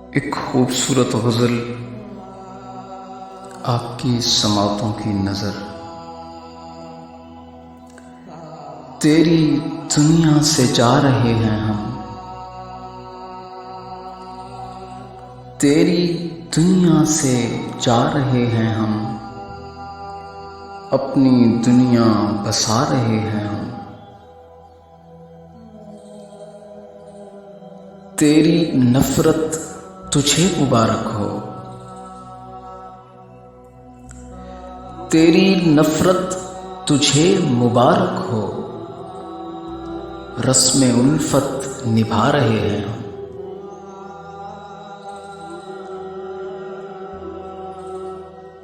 एक खूबसूरत गज़ल आपकी समातों की नज़र, तेरी दुनिया से जा रहे हैं हम, तेरी दुनिया से जा रहे हैं हम, अपनी दुनिया बसा रहे हैं हम। तेरी नफ़रत तुझे मुबारक हो, तेरी नफ़रत तुझे मुबारक हो, रस्म उल्फत निभा रहे हैं हम।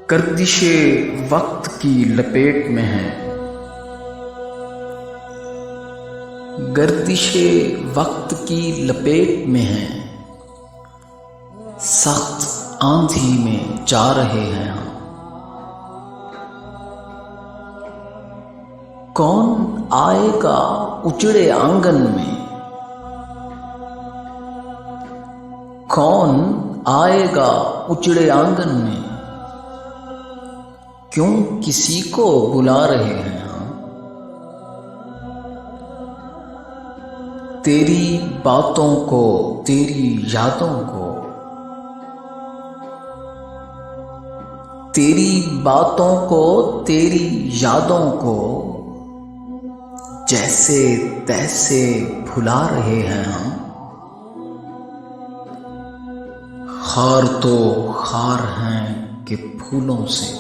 गर्दिशे वक्त की लपेट में है, गर्दिशे वक्त की लपेट में है, सख्त आंधी में जा रहे हैं हम। कौन आएगा उजड़े आंगन में, कौन आएगा उजड़े आंगन में, क्यों किसी को बुला रहे हैं हम। तेरी बातों को, तेरी यादों को, तेरी बातों को, तेरी यादों को जैसे तैसे भुला रहे हैं हम। खार तो खार हैं कि फूलों से,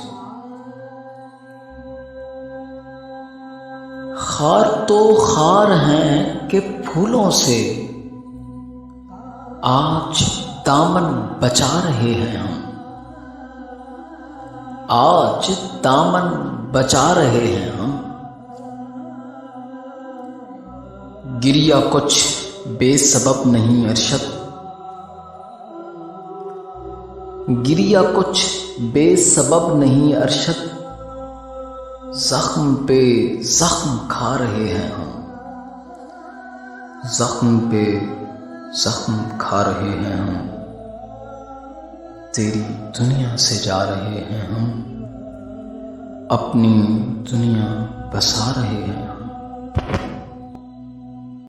खार तो खार हैं कि फूलों से, आज दामन बचा रहे हैं हम, आज दामन बचा रहे हैं हम। गिरिया कुछ बेसबब नहीं अरशद, गिरिया कुछ बेसबब नहीं अरशद, जख्म पे जख्म खा रहे हैं हम, जख्म पे जख्म खा रहे हैं हम। तेरी दुनिया से जा रहे हैं हम, अपनी दुनिया बसा रहे हैं हम।